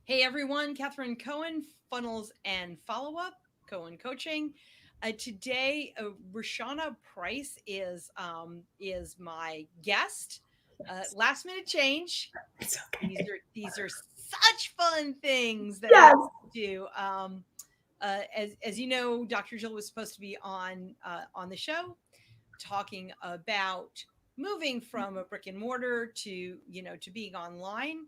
Hey everyone, Catherine Cohen, Funnels and Follow Up, Cohen Coaching. Today, Rashana Price is my guest. Last minute change. It's These okay. are these are such fun things that we Yes. do. As you know, Dr. Jill was supposed to be on the show talking about moving from a brick and mortar to to being online.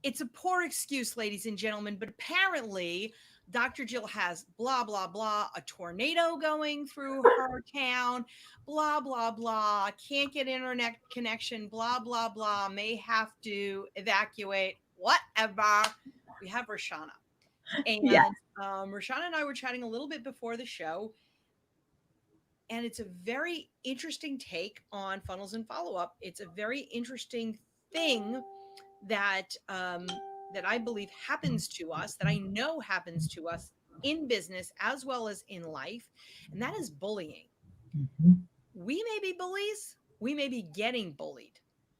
It's a poor excuse, ladies and gentlemen, but apparently Dr. Jill has blah, blah, blah, a tornado going through her town, blah, blah, blah, can't get internet connection, blah, blah, blah, may have to evacuate, whatever. We have Rashana. And Yeah. Rashana and I were chatting a little bit before the show, and it's a very interesting take on funnels and follow up. It's a very interesting thing that that I believe happens to us, that I know happens to us in business as well as in life, and that is bullying. Mhm. We may be bullies, we may be getting bullied.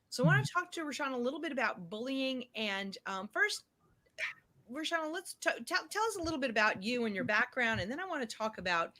So I want to talk to Rashawn a little bit about bullying. And first, Rashawn, let's tell us a little bit about you and your background, and then I want to talk about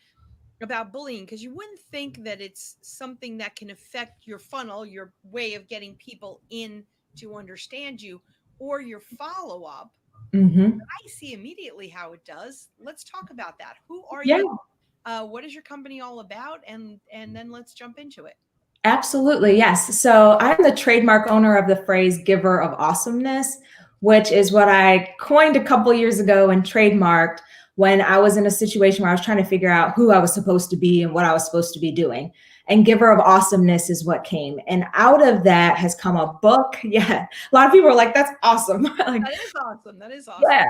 bullying, because you wouldn't think that it's something that can affect your funnel, your way of getting people in to understand you, or your follow up. Mhm. I see immediately how it does. Let's talk about that. Who are Yeah, you? What is your company all about? And then let's jump into it. absolutely. Yes. So I'm the trademark owner of the phrase giver of awesomeness, which is what I coined a couple years ago and trademarked when I was in a situation where I was trying to figure out who I was supposed to be and what I was supposed to be doing. And giver of awesomeness is what came. And out of that has come a book. Yeah. A lot of people are like, that's awesome. Like, That is awesome. That is yeah.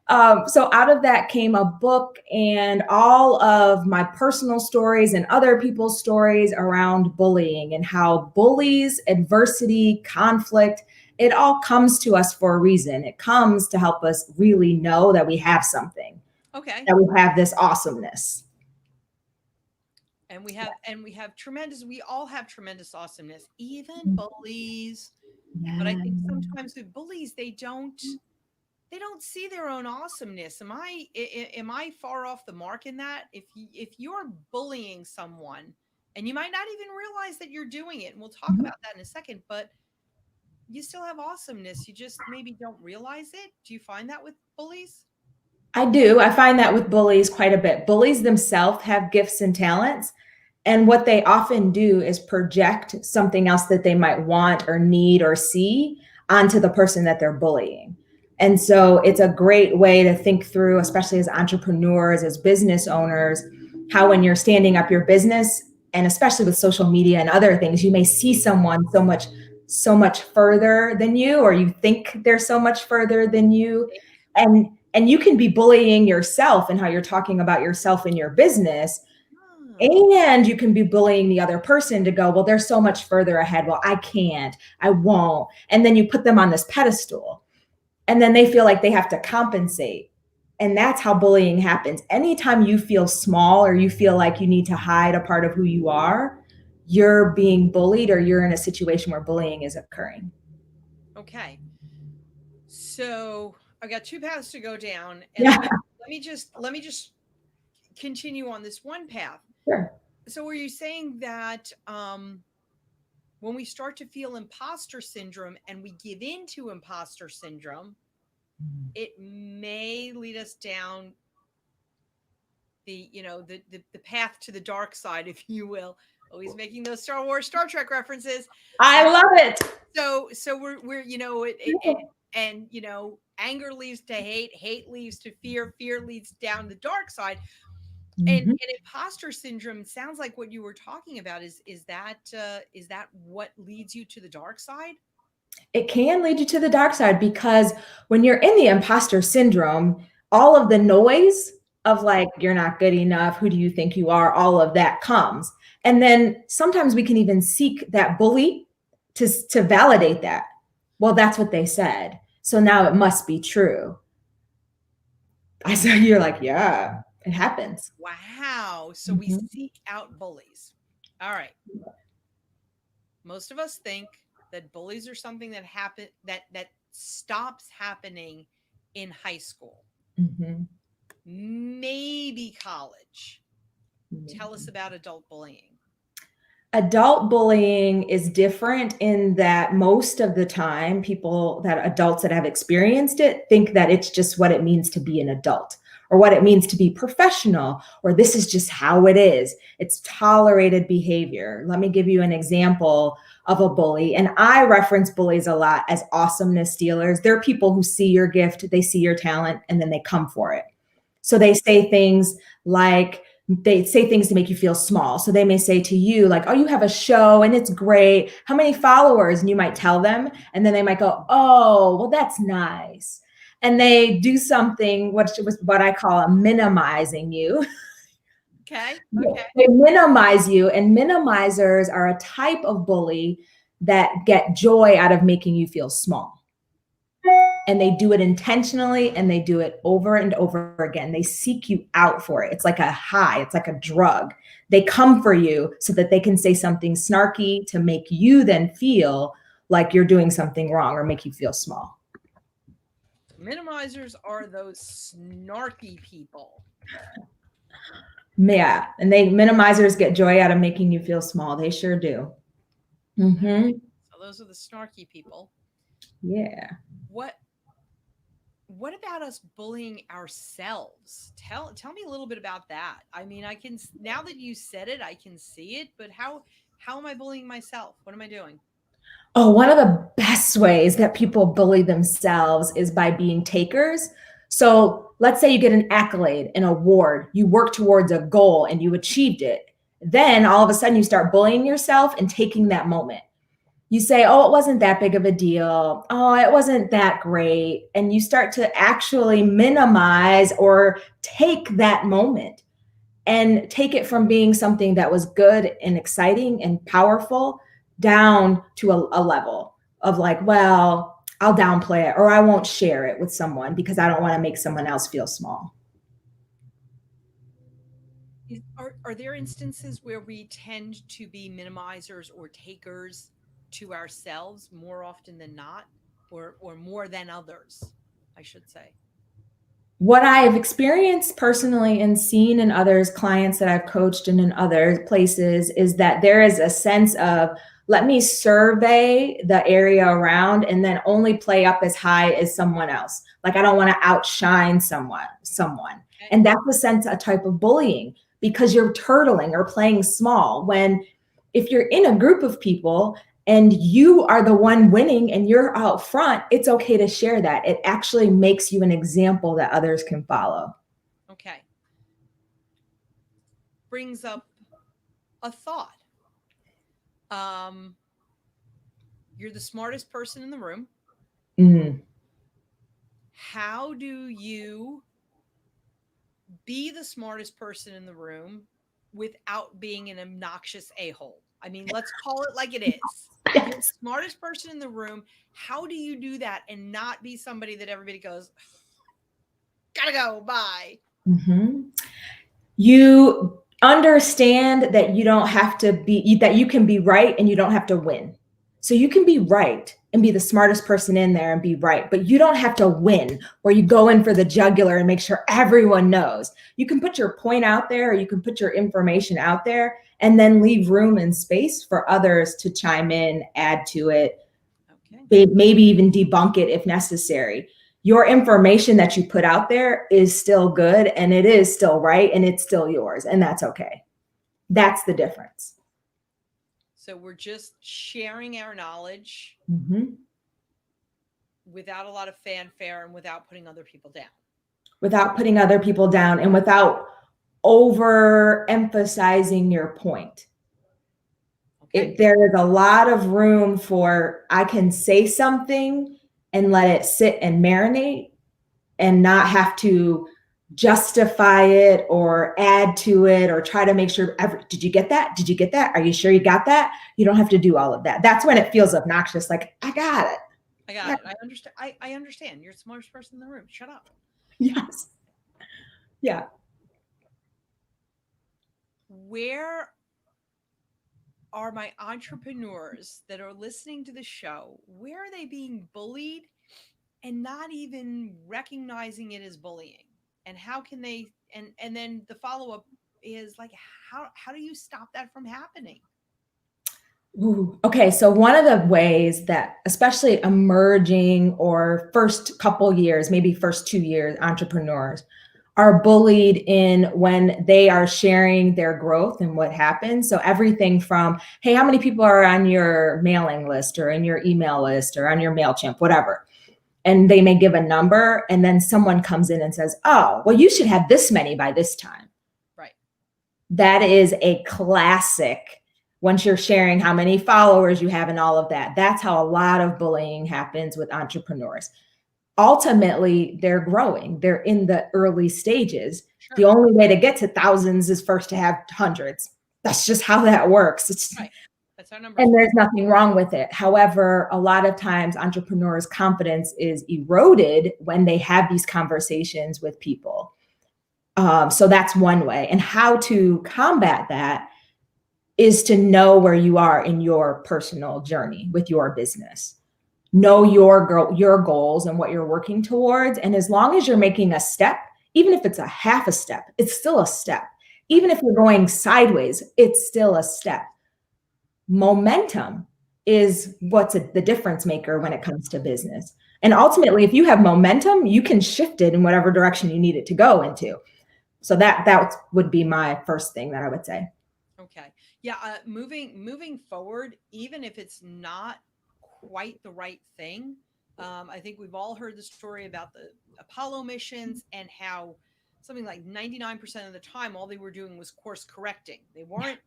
awesome. So out of that came a book and all of my personal stories and other people's stories around bullying and how bullies, adversity, conflict, it all comes to us for a reason. It comes to help us really know that we have something, Okay. that we have this awesomeness. And we have tremendous, we all have tremendous awesomeness, even bullies. But I Yeah. think sometimes with bullies, they don't see their own awesomeness. Am I far off the mark in that? If you're bullying someone, and you might not even realize that you're doing it, and we'll talk about that in a second, but you still have awesomeness, you just maybe don't realize it. Do you find that with bullies? I do. I find that with bullies quite a bit. Bullies themselves have gifts and talents. And what they often do is project something else that they might want or need or see onto the person that they're bullying. And so it's a great way to think through, especially as entrepreneurs, as business owners, how when you're standing up your business, and especially with social media and other things, you may see someone so much further than you, or you think they're so much further than you. And you can be bullying yourself and how you're talking about yourself in your business, Oh, and you can be bullying the other person to go, well, they're so much further ahead. Well, I can't, I won't. And then you put them on this pedestal, and then they feel like they have to compensate. And that's how bullying happens. Anytime you feel small or you feel like you need to hide a part of who you are, you're being bullied, or you're in a situation where bullying is occurring. okay. So I've got two paths to go down, and Yeah, let me just continue on this one path. sure. So were you saying that when we start to feel imposter syndrome and we give in to imposter syndrome, it may lead us down the path to the dark side, if you will. Always making those Star Wars, Star Trek references. Uh, I love it. so we're and anger leads to hate, hate leads to fear, fear leads down the dark side. And Mhm. imposter syndrome sounds like what you were talking about. Is that what leads you to the dark side? It can lead you to the dark side, because when you're in the imposter syndrome, all of the noise of like, you're not good enough, who do you think you are, all of that comes. And then sometimes we can even seek that bully to validate that. Well, that's what they said, so now it must be true. I said, you're like, yeah, it happens. Wow. So we Mhm. seek out bullies. All right. Most of us think that bullies are something that stops happening in high school, Mm-hmm. maybe college. Tell us Mm-hmm. about adult bullying. Adult bullying is different in that most of the time, adults that have experienced it think that it's just what it means to be an adult or what it means to be professional, or this is just how it is. It's tolerated behavior. Let me give you an example of a bully. And I reference bullies a lot as awesomeness stealers. They're people who see your gift, they see your talent, and then they come for it. So they say things like, they say things to make you feel small. So they may say to you, like, oh, you have a show and it's great. How many followers? And you might tell them. And then they might go, oh, well, that's nice. And they do something, which was what I call a minimizing you. Okay. Okay. They minimize you. And minimizers are a type of bully that get joy out of making you feel small. And they do it intentionally and they do it over and over again. They seek you out for it. It's like a high, it's like a drug. They come for you so that they can say something snarky to make you then feel like you're doing something wrong or make you feel small. Minimizers are those snarky people. Yeah. And minimizers get joy out of making you feel small. They sure do. Mm-hmm. So those are the snarky people. Yeah. What about us bullying ourselves? Tell me a little bit about that. I mean, I can, now that you said it, I can see it, but how am I bullying myself? What am I doing? Oh, one of the best ways that people bully themselves is by being takers. So let's say you get an accolade, an award, you work towards a goal and you achieved it. Then all of a sudden you start bullying yourself and taking that moment. You say, oh, it wasn't that big of a deal. Oh, it wasn't that great. And you start to actually minimize or take that moment and take it from being something that was good and exciting and powerful down to a level of like, well, I'll downplay it or I won't share it with someone because I don't want to make someone else feel small. Are there instances where we tend to be minimizers or takers to ourselves more often than not, or more than others, I should say? What I've experienced personally and seen in others, clients that I've coached and in other places, is that there is a sense of, let me survey the area around and then only play up as high as someone else. Like I don't want to outshine someone. Okay. And that's a type of bullying because you're turtling or playing small. When if you're in a group of people and you are the one winning and you're out front, it's okay to share that. It actually makes you an example that others can follow. Okay. Brings up a thought. Um, you're the smartest person in the room. Mm. How do you be the smartest person in the room without being an obnoxious a-hole? I mean, let's call it like it is. You're the smartest person in the room. How do you do that and not be somebody that everybody goes, gotta go, bye? Mm-hmm. You understand that you don't have to be, that you can be right and you don't have to win. So you can be right and be the smartest person in there and be right, but you don't have to win where you go in for the jugular and make sure everyone knows. You can put your point out there or you can put your information out there and then leave room and space for others to chime in, add to it, maybe even debunk it if necessary. Your information that you put out there is still good and it is still right and it's still yours, and that's okay. That's the difference. So we're just sharing our knowledge without a lot of fanfare and without putting other people down. Without putting other people down and without overemphasizing your point. There is a lot of room for, I can say something and let it sit and marinate and not have to justify it or add to it or try to make sure, did you get that? Did you get that? Are you sure you got that? You don't have to do all of that. That's when it feels obnoxious. Like, I got it. I got it. I understand. I understand. You're the smartest person in the room. Shut up. Yes. Yeah. Where are my entrepreneurs that are listening to the show, where are they being bullied and not even recognizing it as bullying? And how can they, and then the follow-up is like, how do you stop that from happening? Ooh, okay, so one of the ways that, especially emerging or first couple years, maybe first 2 years, entrepreneurs are bullied in when they are sharing their growth and what happens. So everything from, hey, how many people are on your mailing list or in your email list or on your MailChimp, whatever. And they may give a number, and then someone comes in and says, oh, well, you should have this many by this time. Right. That is a classic. Once you're sharing how many followers you have and all of that, that's how a lot of bullying happens with entrepreneurs. Ultimately, they're growing. They're in the early stages. Sure. The only way to get to thousands is first to have hundreds. That's just how that works. Right. That's our numbers. And there's nothing wrong with it. However, a lot of times entrepreneurs' confidence is eroded when they have these conversations with people. So that's one way. And how to combat that is to know where you are in your personal journey with your business. Know your goals and what you're working towards. And as long as you're making a step, even if it's a half a step, it's still a step. Even if you're going sideways, it's still a step. Momentum is what's the difference maker when it comes to business. And ultimately, if you have momentum, you can shift it in whatever direction you need it to go into. So that would be my first thing that I would say. Okay. Yeah. Moving forward, even if it's not quite the right thing, I think we've all heard the story about the Apollo missions and how something like 99% of the time, all they were doing was course correcting. They weren't,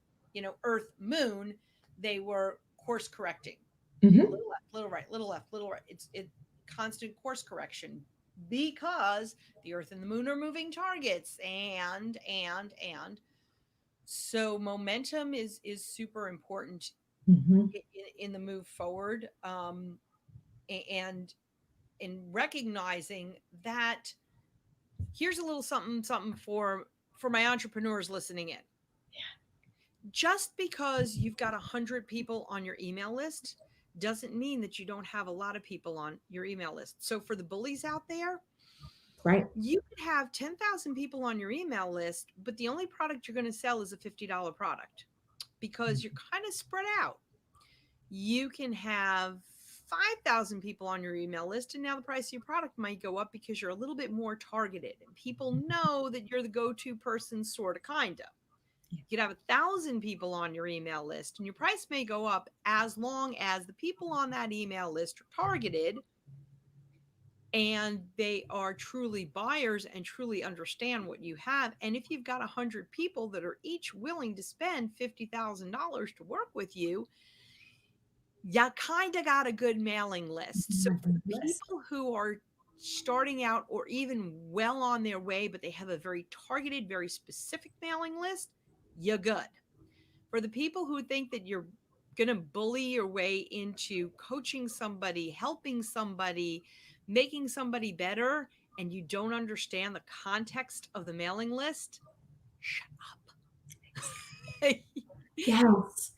Earth, moon. They were course correcting. Mm-hmm. Little left, little right, little left, little right. It's constant course correction because the Earth and the moon are moving targets, and so momentum is super important Mm-hmm. in the move forward, and in recognizing that. Here's a little something for my entrepreneurs listening in. Just because you've got 100 people on your email list doesn't mean that you don't have a lot of people on your email list. So for the bullies out there, Right. you could have 10,000 people on your email list, but the only product you're going to sell is a $50 product because you're kind of spread out. You can have 5,000 people on your email list, and now the price of your product might go up because you're a little bit more targeted and people know that you're the go-to person, sort of, kind of. You could have 1,000 people on your email list and your price may go up as long as the people on that email list are targeted and they are truly buyers and truly understand what you have. And if you've got 100 people that are each willing to spend $50,000 to work with you, you kind of got a good mailing list. So for the people who are starting out or even well on their way, but they have a very targeted, very specific mailing list, you're good. For the people who think that you're going to bully your way into coaching somebody, helping somebody, making somebody better, and you don't understand the context of the mailing list, shut up. Yes,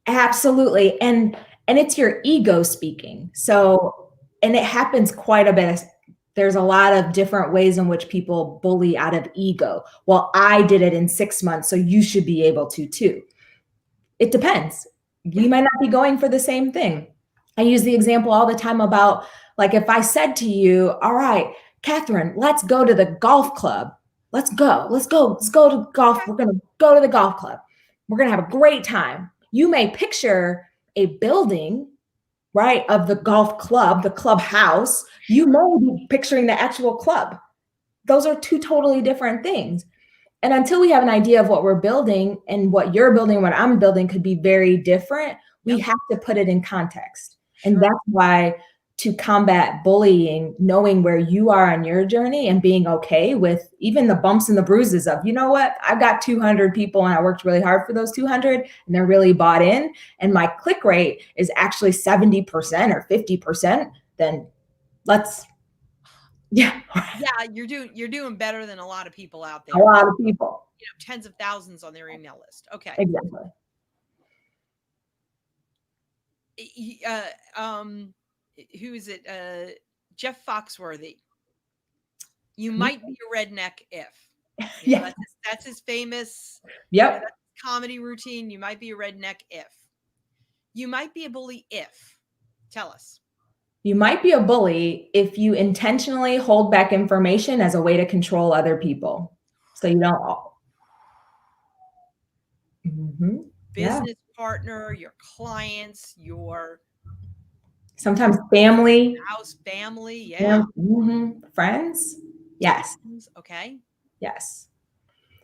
absolutely. And it's your ego speaking. So, and it happens quite a bit. There's a lot of different ways in which people bully out of ego. Well, I did it in 6 months, so you should be able to too. It depends. We might not be going for the same thing. I use the example all the time about, like, if I said to you, all right, Catherine, let's go to the golf club. Let's go to golf. We're going to go to the golf club. We're going to have a great time. You may picture a building, right, of the golf club, the clubhouse. You may be picturing the actual club. Those are two totally different things. And until we have an idea of what we're building, and what you're building, what I'm building could be very different, we have to put it in context. And that's why, to combat bullying, knowing where you are on your journey and being okay with even the bumps and the bruises of, you know what, I've got 200 people and I worked really hard for those 200 and they're really bought in, and my click rate is actually 70% or 50%, then let's, yeah, you're doing better than a lot of people out there. A lot of people. Tens of thousands on their email list. Okay. Exactly. Who is it? Jeff Foxworthy. You Hmm? might be a redneck if, Yeah. that's his famous, Yep. that's his comedy routine. You might be a redneck if. You might be a bully if. Tell us. You might be a bully if you intentionally hold back information as a way to control other people. So you don't. Mhm. Yeah. Business partner, your clients, your Sometimes family, house family, yeah, yeah. friends. Yes. Okay. Yes.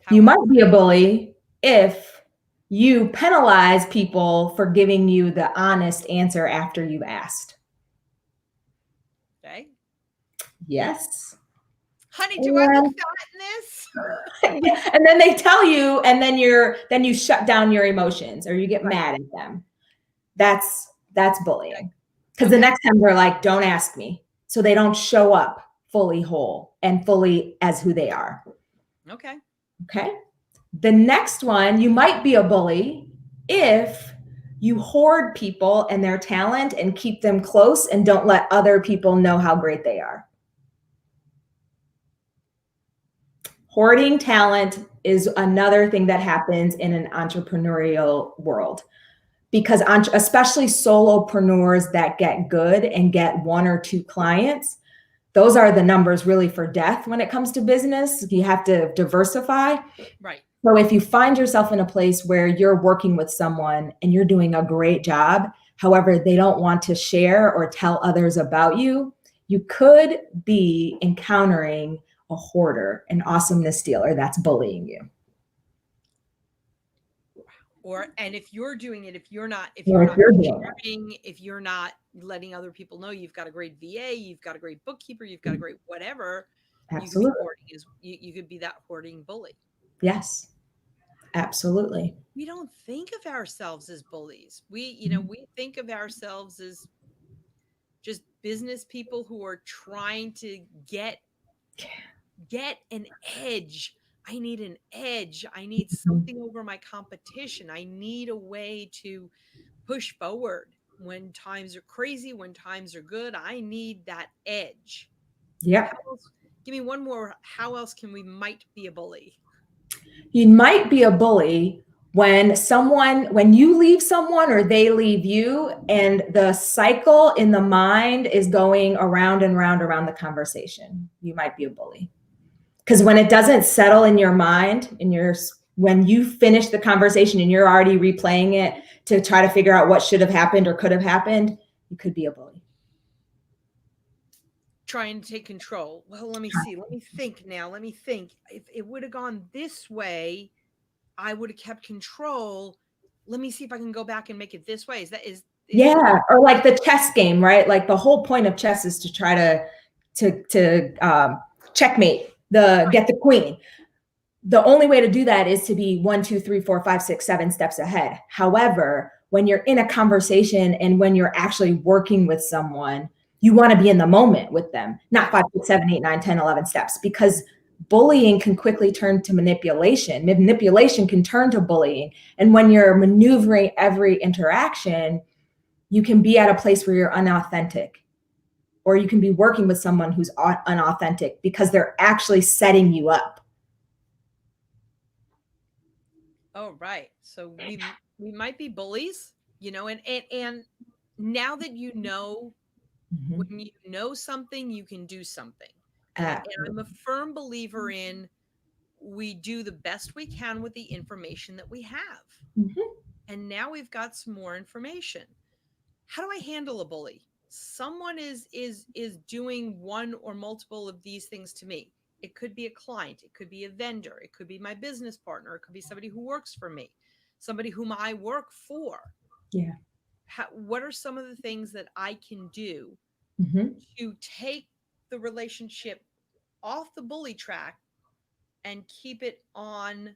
How You else? might be a bully if you penalize people for giving you the honest answer after you've asked. Okay. Yes. Honey, do I look And, fat in this? and then they tell you, and then you shut down your emotions or you get Right. mad at them. That's bullying. Because the Okay. next time they're like, don't ask me. So they don't show up fully whole and fully as who they are. Okay. Okay. The next one, you might be a bully if you hoard people and their talent and keep them close and don't let other people know how great they are. Hoarding talent is another thing that happens in an entrepreneurial world because especially solopreneurs that get good and get one or two clients, those are the numbers really for death when it comes to business. You have to diversify. Right. So if you find yourself in a place where you're working with someone and you're doing a great job, however, they don't want to share or tell others about you, you could be encountering a hoarder, an awesomeness stealer that's bullying you. And if you're doing it, if Or you're if not you're doing it. sharing, if you're not letting other people know you've got a great VA, you've got a great bookkeeper, you've got a great whatever, you could be Absolutely. hoarding you could be that hoarding bully. Yes, absolutely. We don't think of ourselves as bullies. Mhm. We think of ourselves as just business people who are trying to get an edge. I need an edge. I need something over my competition. I need a way to push forward when times are crazy, when times are good. I need that edge. How Yep. else? Give me one more. How else can we might be a bully? You might be a bully when you leave someone or they leave you and the cycle in the mind is going around and round around the conversation. You might be a bully. Because when it doesn't settle in your mind, when you finish the conversation and you're already replaying it to try to figure out what should have happened or could have happened, you could be a bully. Trying to take control. Well, let me see. Let me think now. Let me think. If it would have gone this way, I would have kept control. Let me see if I can go back and make it this way. Is Yeah, or like the chess game, right? Like the whole point of chess is to try to checkmate get the queen. The only way to do that is to be 1, 2, 3, 4, 5, 6, 7 steps ahead. However, when you're in a conversation and when you're actually working with someone, you want to be in the moment with them, not 5, 6, 7, 8, 9, 10, 11 steps, because bullying can quickly turn to manipulation. Manipulation can turn to bullying. And when you're maneuvering every interaction, you can be at a place where you're unauthentic, or you can be working with someone who's unauthentic because they're actually setting you up. Oh, right. So we might be bullies, and now that Mhm. when you know something, you can do something. And I'm a Absolutely. firm believer in we do the best we can with the information that we have. Mhm. And now we've got some more information. How do I handle a bully? Someone is doing one or multiple of these things to me. It could be a client, it could be a vendor, it could be my business partner, it could be somebody who works for me, somebody whom I work for. Yeah. What are some of the things that I can do Mhm. to take the relationship off the bully track and keep it on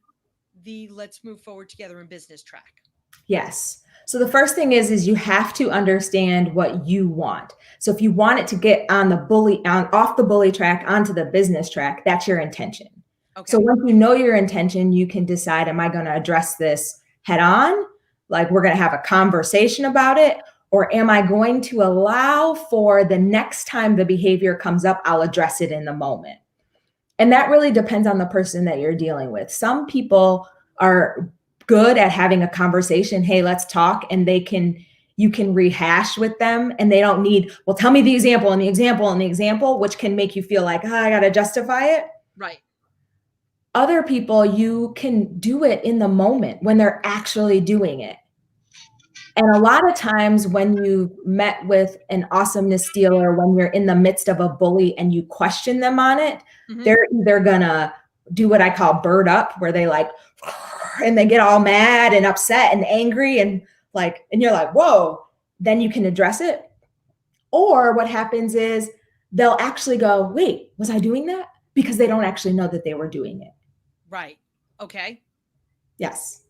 the let's move forward together in business track? Yes. So the first thing is you have to understand what you want. So if you want it to get on off the bully track onto the business track, that's your intention. So Okay. once you know your intention, you can decide, am I going to address this head on? Like we're going to have a conversation about it, Or am I going to allow for the next time the behavior comes up, I'll address it in the moment? And that really depends on the person that you're dealing with. Some people are good at having a conversation. Hey, let's talk. And you can rehash with them and they don't need, well, tell me the example and the example and the example, which can make you feel like, I got to justify it. Right. Other people, you can do it in the moment when they're actually doing it. And a lot of times when you met with an awesomeness dealer, when you're in the midst of a bully and you question them on it, they're either gonna do what I call bird up, where they like, and they get all mad and upset and angry and you're like, whoa, then you can address it. Or what happens is they'll actually go, wait, was I doing that? Because they don't actually know that they were doing it. Right. Okay. Yes.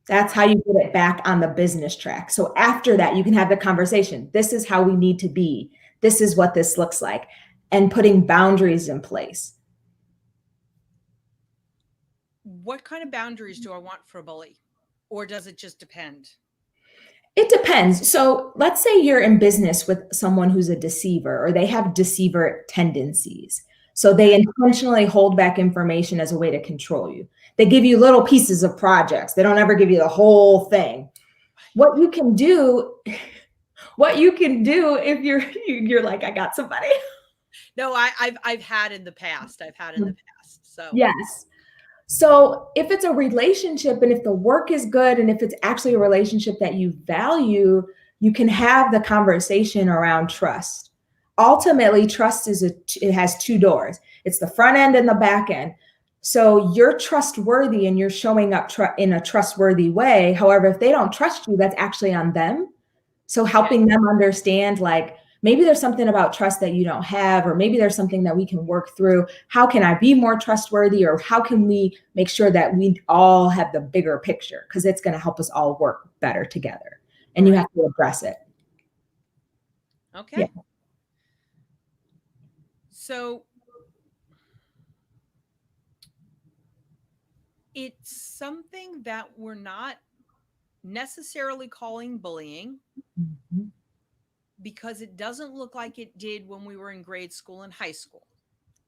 That's how you get it back on the business track. So after that, you can have the conversation. This is how we need to be. This is what this looks like. And putting boundaries in place. What kind of boundaries do I want for a bully? Or does it just depend? It depends. So let's say you're in business with someone who's a deceiver or they have deceiver tendencies. So they intentionally hold back information as a way to control you. They give you little pieces of projects. They don't ever give you the whole thing. What you can do if you're like, I got somebody. No, I've had in the past. So yes. So if it's a relationship and if the work is good and if it's actually a relationship that you value, you can have the conversation around trust. Ultimately, trust it has two doors. It's the front end and the back end. So you're trustworthy and you're showing up in a trustworthy way. However, if they don't trust you, that's actually on them. So helping them understand, like, maybe there's something about trust that you don't have, or maybe there's something that we can work through. How can I be more trustworthy? Or how can we make sure that we all have the bigger picture? Because it's going to help us all work better together. And you have to address it. Okay. Yeah. So it's something that we're not necessarily calling bullying because it doesn't look like it did when we were in grade school and high school.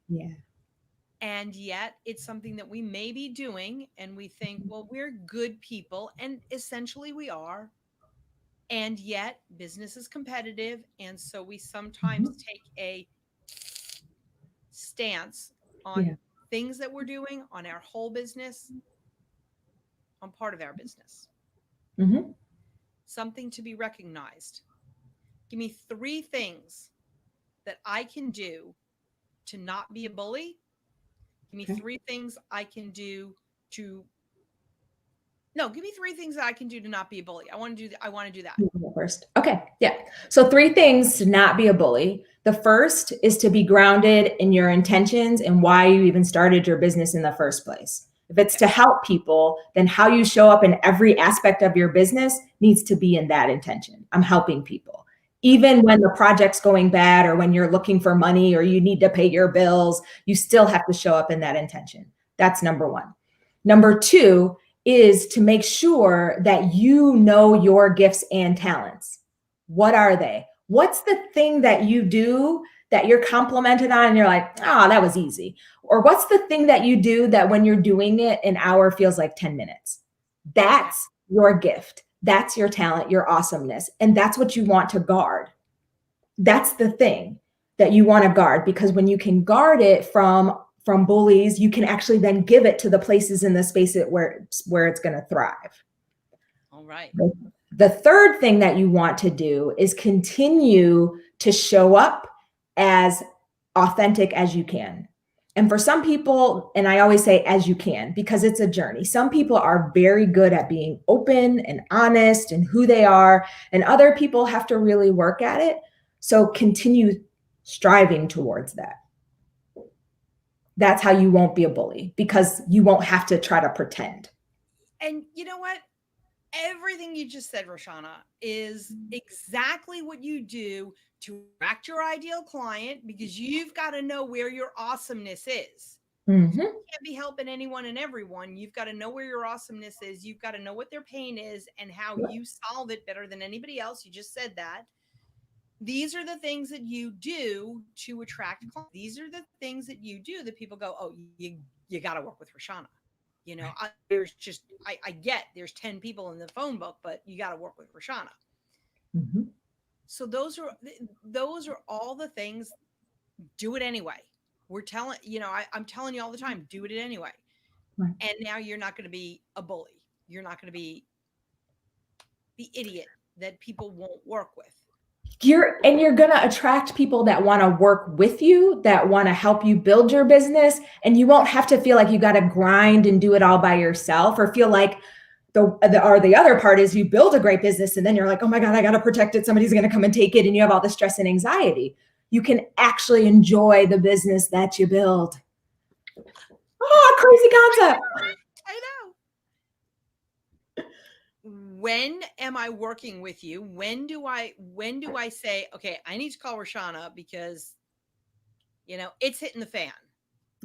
Yeah. And yet it's something that we may be doing and we think, well, we're good people, and essentially we are. And yet business is competitive, and so we sometimes take a stance on things that we're doing, on our whole business, on part of our business. Something to be recognized. Give me 3 things that I can do to not be a bully. Give me 3 things I can do to give me 3 things that I can do to not be a bully. I want to do that. First. Okay. Yeah. So 3 things to not be a bully. The first is to be grounded in your intentions and why you even started your business in the first place. If it's to help people, then how you show up in every aspect of your business needs to be in that intention. I'm helping people. Even when the project's going bad or when you're looking for money or you need to pay your bills, you still have to show up in that intention. That's number 1. Number 2 is to make sure that you know your gifts and talents. What are they? What's the thing that you do that you're complimented on and you're like, that was easy? Or what's the thing that you do that when you're doing it, an hour feels like 10 minutes? That's your gift. That's your talent, your awesomeness. And that's what you want to guard. That's the thing that you want to guard, because when you can guard it from bullies, you can actually then give it to the places in the space where it's going to thrive. All right. The third thing that you want to do is continue to show up as authentic as you can. And for some people, and I always say as you can, because it's a journey. Some people are very good at being open and honest and who they are, and other people have to really work at it. So continue striving towards that. That's how you won't be a bully, because you won't have to try to pretend. And you know what? Everything you just said, Roshana, is exactly what you do to attract your ideal client, because you've got to know where your awesomeness is. Mm-hmm. Can't be helping anyone and everyone. You've got to know where your awesomeness is. You've got to know what their pain is and how you solve it better than anybody else. You just said that. These are the things that you do to attract clients. These are the things that you do that people go, oh, you got to work with Roshana. You know, there's just, I get there's 10 people in the phone book, but you got to work with Roshana. Mm-hmm. So those are all the things. Do it anyway. We're telling, I'm telling you all the time, do it anyway. Right. And now you're not going to be a bully. You're not going to be the idiot that people won't work with. You're going to attract people that want to work with you, that want to help you build your business. And you won't have to feel like you got to grind and do it all by yourself, or feel like the other part is you build a great business and then you're like, oh my God, I got to protect it. Somebody's going to come and take it. And you have all the stress and anxiety. You can actually enjoy the business that you build. Oh, crazy concept. I know. When am I working with you? When do I say, okay, I need to call Roshana because, it's hitting the fan,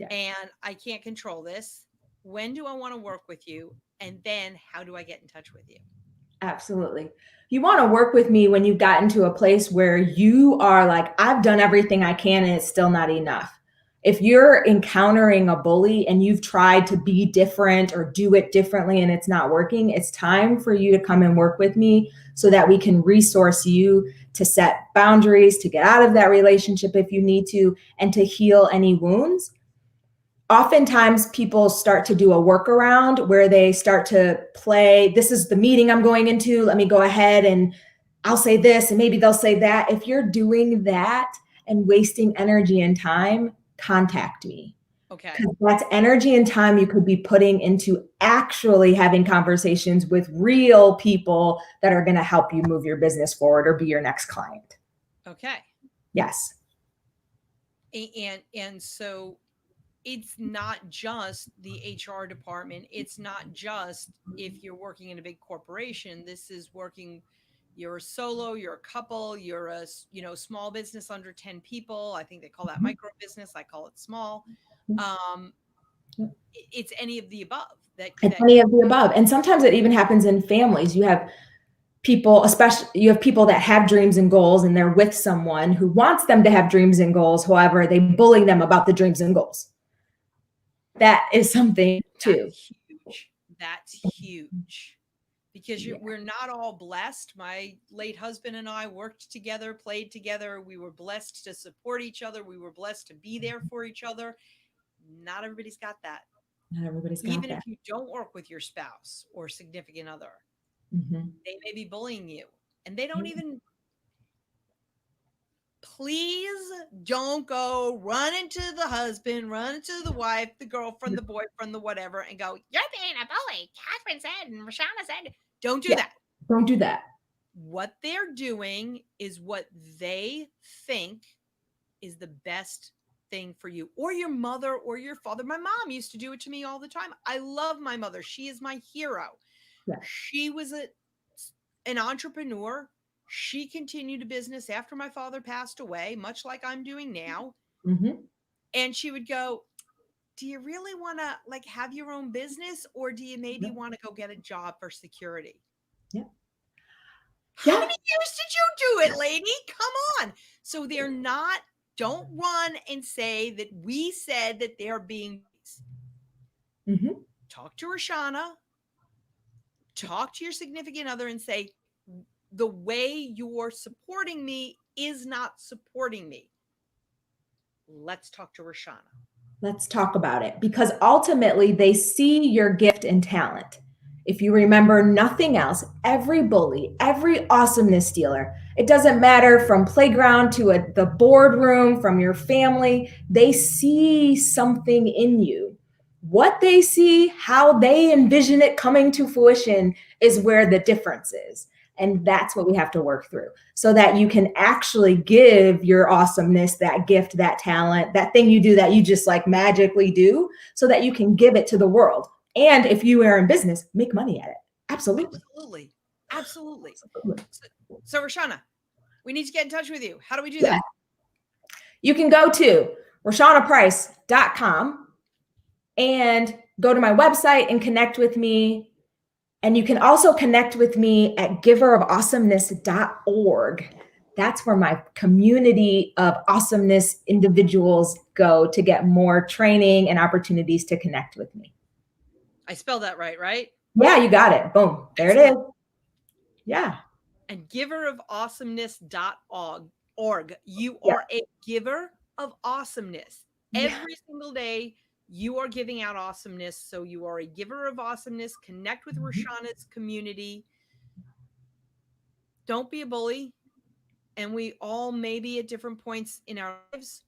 and I can't control this. When do I want to work with you? And then how do I get in touch with you? Absolutely. You want to work with me when you've gotten to a place where you are like, I've done everything I can and it's still not enough. If you're encountering a bully and you've tried to be different or do it differently and it's not working, it's time for you to come and work with me so that we can resource you to set boundaries, to get out of that relationship if you need to, and to heal any wounds. Oftentimes people start to do a workaround where they start to play, this is the meeting I'm going into, let me go ahead and I'll say this and maybe they'll say that. If you're doing that and wasting energy and time, contact me. Okay. Because that's energy and time you could be putting into actually having conversations with real people that are going to help you move your business forward or be your next client. Okay. Yes. And so it's not just the HR department. It's not just if you're working in a big corporation. This is working, you're a solo, you're a couple, you're a, small business under 10 people. I think they call that micro business. I call it small. It's any of the above. Any of the above. And sometimes it even happens in families. You have people, especially you have people that have dreams and goals and they're with someone who wants them to have dreams and goals. However, they bully them about the dreams and goals. That is something too. That's huge. Because we're not all blessed. My late husband and I worked together, played together. We were blessed to support each other. We were blessed to be there for each other. Not everybody's got that. Not everybody's got Even that. if you don't work with your spouse or significant other, they may be bullying you. And they don't even, please don't go run into the husband, run into the wife, the girlfriend, the boyfriend, the whatever, and go, you're being a bully. Catherine said, and Roshana said, don't do that. Don't do that. What they're doing is what they think is the best thing for you or your mother or your father. My mom used to do it to me all the time. I love my mother. She is my hero. Yeah. She was an entrepreneur. She continued a business after my father passed away, much like I'm doing now. And she would go, do you really want to have your own business, or do you maybe want to go get a job for security? Yeah. How many years did you do it, lady? Come on. So they're not, don't run and say that we said that they're being. Talk to Roshana. Talk to your significant other and say, the way you're supporting me is not supporting me. Let's talk to Roshana. Let's talk about it, because ultimately they see your gift and talent. If you remember nothing else, every bully, every awesomeness stealer, it doesn't matter from playground to the boardroom, from your family, they see something in you. What they see, how they envision it coming to fruition is where the difference is. And that's what we have to work through so that you can actually give your awesomeness, that gift, that talent, that thing you do that you just magically do, so that you can give it to the world. And if you are in business, make money at it. Absolutely. Absolutely. So Roshana, we need to get in touch with you. How do we do that? You can go to RoshanaPrice.com and go to my website and connect with me. And you can also connect with me at giverofawesomeness.org. That's where my community of awesomeness individuals go to get more training and opportunities to connect with me. I spelled that right? Yeah, you got it. Boom. There it is. Yeah. And giverofAwesomeness.org. You Yep. are a giver of awesomeness. Yeah. Every single day, you are giving out awesomeness. So you are a giver of awesomeness. Connect with Roshana's community. Don't be a bully. And we all may be at different points in our lives.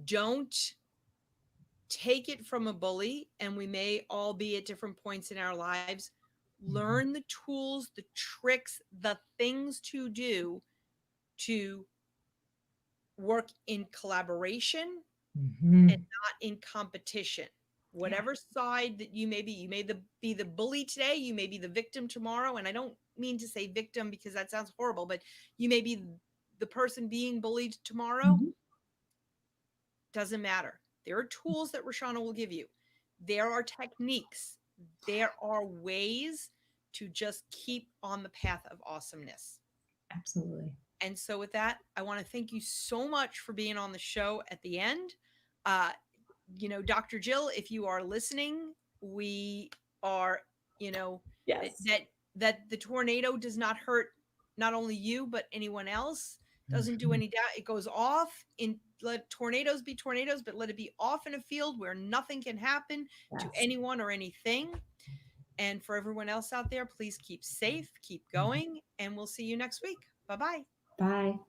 Don't take it from a bully, and we may all be at different points in our lives. Learn the tools, the tricks, the things to do to work in collaboration and not in competition. Whatever side that you may be, you may be the bully today, you may be the victim tomorrow. And I don't mean to say victim because that sounds horrible, but you may be the person being bullied tomorrow. Doesn't matter. There are tools that Roshana will give you. There are techniques. There are ways to just keep on the path of awesomeness. Absolutely. And so with that, I want to thank you so much for being on the show at the end. Dr. Jill, if you are listening, we are, Yes. that the tornado does not hurt not only you, but anyone else. Doesn't do any doubt. It goes off let tornadoes be tornadoes, but let it be off in a field where nothing can happen to anyone or anything. And for everyone else out there, please keep safe, keep going, and we'll see you next week. Bye-bye. Bye.